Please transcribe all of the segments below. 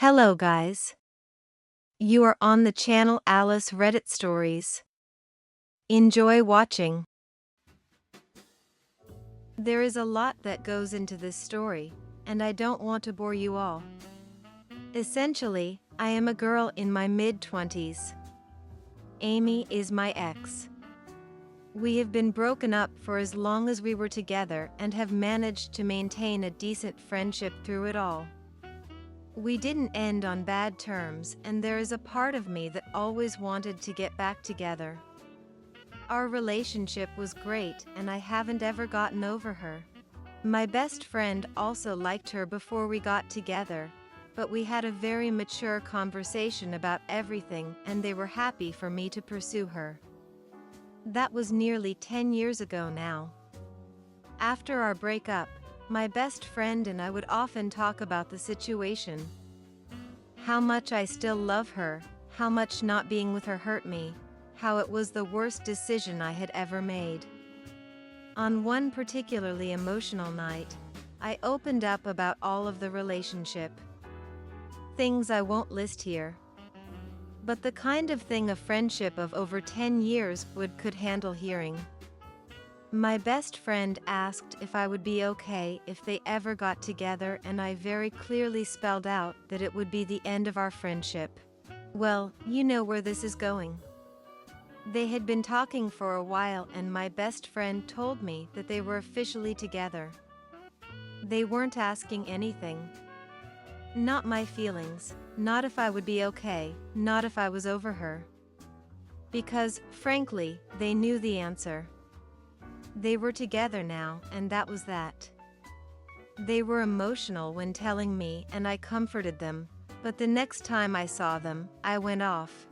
Hello guys. You are on the channel Alice Reddit Stories. Enjoy watching. There is a lot that goes into this story, and I don't want to bore you all. Essentially, I am a girl in my mid-20s. Amy is my ex. We have been broken up for as long as we were together and have managed to maintain a decent friendship through it all. We didn't end on bad terms, and there is a part of me that always wanted to get back together. Our relationship was great, and I haven't ever gotten over her. My best friend also liked her before we got together, but we had a very mature conversation about everything, and they were happy for me to pursue her. That was nearly 10 years ago now. After our breakup, my best friend and I would often talk about the situation. How much I still love her, how much not being with her hurt me, how it was the worst decision I had ever made. On one particularly emotional night, I opened up about all of the relationship. Things I won't list here. But the kind of thing a friendship of over 10 years could handle hearing. My best friend asked if I would be okay if they ever got together, and I very clearly spelled out that it would be the end of our friendship. Well, you know where this is going. They had been talking for a while, and my best friend told me that they were officially together. They weren't asking anything. Not my feelings, not if I would be okay, not if I was over her. Because, frankly, they knew the answer. They were together now, and that was that. They were emotional when telling me, and I comforted them, but the next time I saw them, I went off.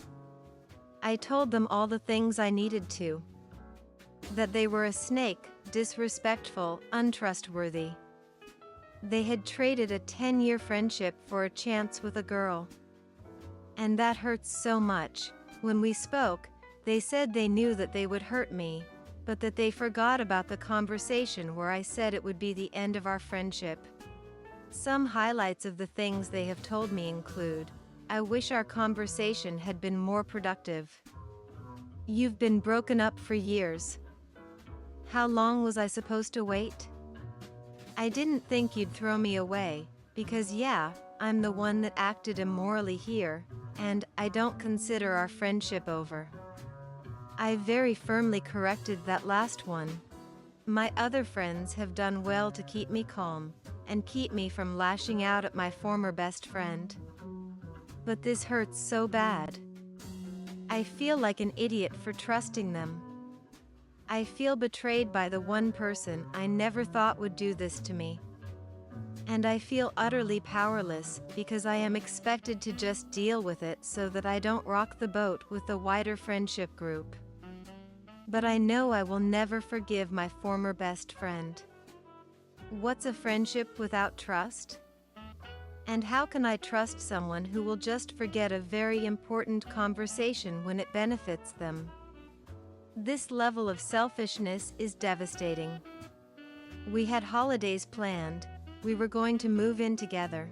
I told them all the things I needed to. That they were a snake, disrespectful, untrustworthy. They had traded a 10-year friendship for a chance with a girl. And that hurts so much. When we spoke, they said they knew that they would hurt me, but that they forgot about the conversation where I said it would be the end of our friendship. Some highlights of the things they have told me include, I wish our conversation had been more productive. You've been broken up for years. How long was I supposed to wait? I didn't think you'd throw me away, because yeah, I'm the one that acted immorally here, and I don't consider our friendship over. I very firmly corrected that last one. My other friends have done well to keep me calm, and keep me from lashing out at my former best friend. But this hurts so bad. I feel like an idiot for trusting them. I feel betrayed by the one person I never thought would do this to me. And I feel utterly powerless, because I am expected to just deal with it so that I don't rock the boat with the wider friendship group. But I know I will never forgive my former best friend. What's a friendship without trust? And how can I trust someone who will just forget a very important conversation when it benefits them? This level of selfishness is devastating. We had holidays planned. We were going to move in together.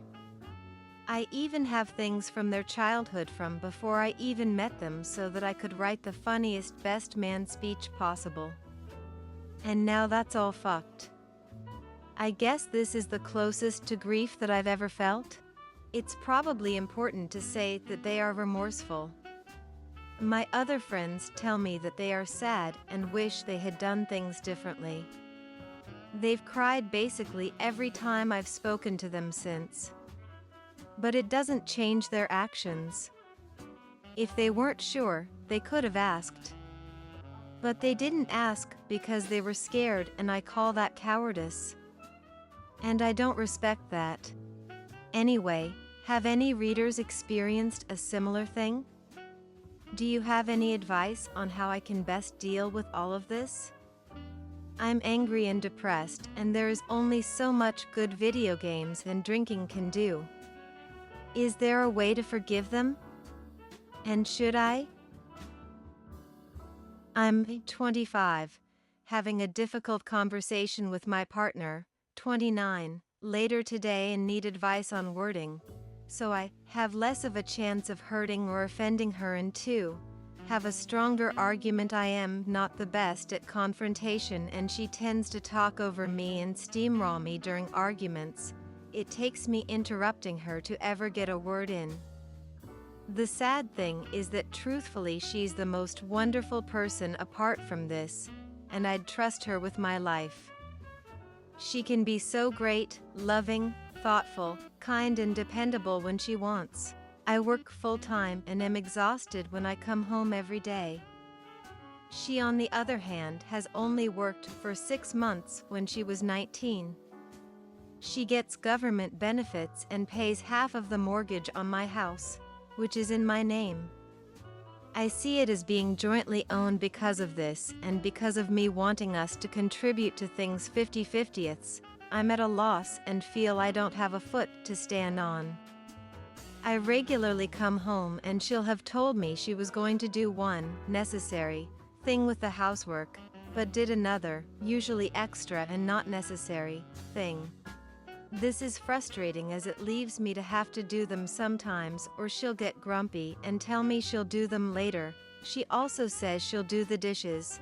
I even have things from their childhood from before I even met them so that I could write the funniest best man speech possible. And now that's all fucked. I guess this is the closest to grief that I've ever felt. It's probably important to say that they are remorseful. My other friends tell me that they are sad and wish they had done things differently. They've cried basically every time I've spoken to them since. But it doesn't change their actions. If they weren't sure, they could have asked. But they didn't ask because they were scared, and I call that cowardice. And I don't respect that. Anyway, have any readers experienced a similar thing? Do you have any advice on how I can best deal with all of this? I'm angry and depressed, and there is only so much good video games and drinking can do. Is there a way to forgive them? And should I? I'm 25, having a difficult conversation with my partner, 29, later today, and need advice on wording. so I have less of a chance of hurting or offending her, and 2, have a stronger argument. I am not the best at confrontation, and she tends to talk over me and steamroll me during arguments. It takes me interrupting her to ever get a word in. The sad thing is that truthfully she's the most wonderful person apart from this, and I'd trust her with my life. She can be so great, loving, thoughtful, kind and dependable when she wants. I work full-time and am exhausted when I come home every day. She, on the other hand, has only worked for 6 months when she was 19. She gets government benefits and pays half of the mortgage on my house, which is in my name. I see it as being jointly owned because of this, and because of me wanting us to contribute to things 50-50ths, I'm at a loss and feel I don't have a foot to stand on. I regularly come home and she'll have told me she was going to do one necessary thing with the housework, but did another, usually extra and not necessary, thing. This is frustrating as it leaves me to have to do them sometimes, or she'll get grumpy and tell me she'll do them later. She also says she'll do the dishes,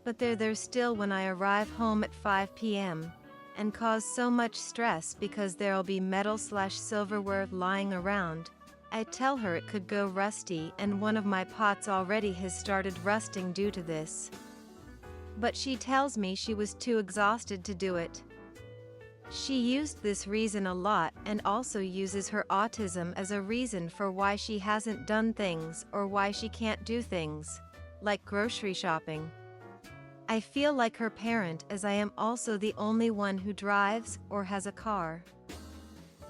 but they're there still when I arrive home at 5 p.m. and cause so much stress because there'll be metal/silverware lying around. I tell her it could go rusty, and one of my pots already has started rusting due to this. But she tells me she was too exhausted to do it. She used this reason a lot and also uses her autism as a reason for why she hasn't done things or why she can't do things, like grocery shopping. I feel like her parent, as I am also the only one who drives or has a car.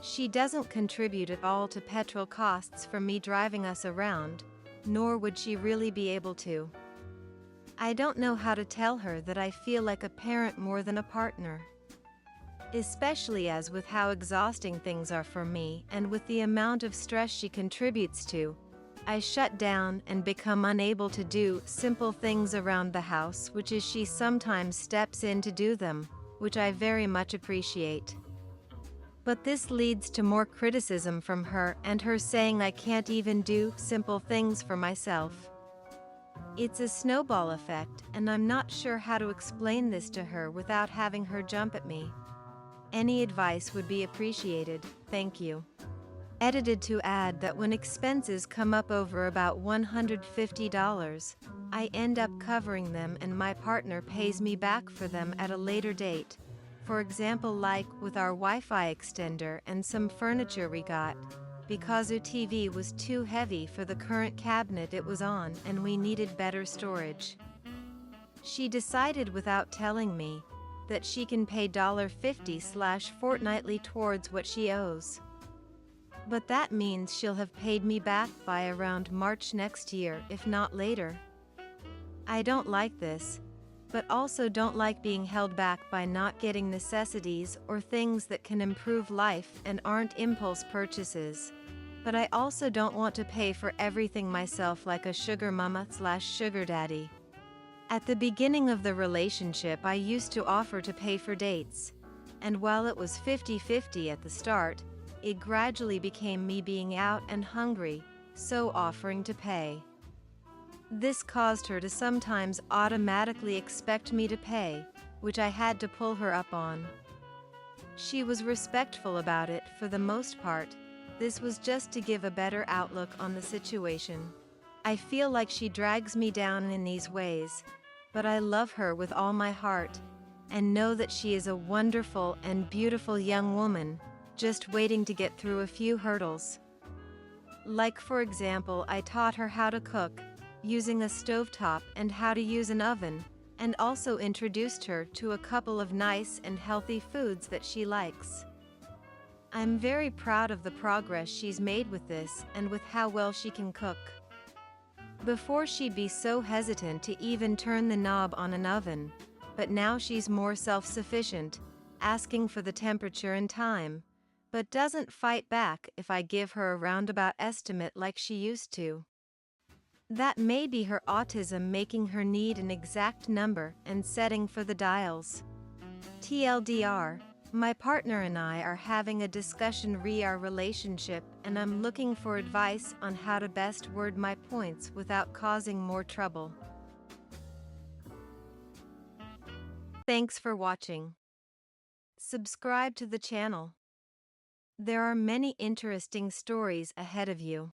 She doesn't contribute at all to petrol costs for me driving us around, nor would she really be able to. I don't know how to tell her that I feel like a parent more than a partner. Especially as with how exhausting things are for me and with the amount of stress she contributes to, I shut down and become unable to do simple things around the house, which is she sometimes steps in to do them, which I very much appreciate. But this leads to more criticism from her and her saying I can't even do simple things for myself. It's a snowball effect, and I'm not sure how to explain this to her without having her jump at me. Any advice would be appreciated, thank you. Edited to add that when expenses come up over about $150, I end up covering them and my partner pays me back for them at a later date. For example, like with our Wi-Fi extender and some furniture we got, because our TV was too heavy for the current cabinet it was on and we needed better storage. She decided without telling me that she can pay $50/fortnightly towards what she owes. But that means she'll have paid me back by around March next year, if not later. I don't like this, but also don't like being held back by not getting necessities or things that can improve life and aren't impulse purchases. But I also don't want to pay for everything myself like a sugar mama/sugar daddy. At the beginning of the relationship, I used to offer to pay for dates, and while it was 50-50 at the start, it gradually became me being out and hungry, so offering to pay. This caused her to sometimes automatically expect me to pay, which I had to pull her up on. She was respectful about it for the most part. This was just to give a better outlook on the situation. I feel like she drags me down in these ways, but I love her with all my heart, and know that she is a wonderful and beautiful young woman, just waiting to get through a few hurdles. Like for example, I taught her how to cook, using a stovetop, and how to use an oven, and also introduced her to a couple of nice and healthy foods that she likes. I'm very proud of the progress she's made with this and with how well she can cook. Before she'd be so hesitant to even turn the knob on an oven, but now she's more self-sufficient, asking for the temperature and time, but doesn't fight back if I give her a roundabout estimate like she used to. That may be her autism making her need an exact number and setting for the dials. TLDR, My partner and I are having a discussion re our relationship, and I'm looking for advice on how to best word my points without causing more trouble. Thanks for watching. Subscribe to the channel. There are many interesting stories ahead of you.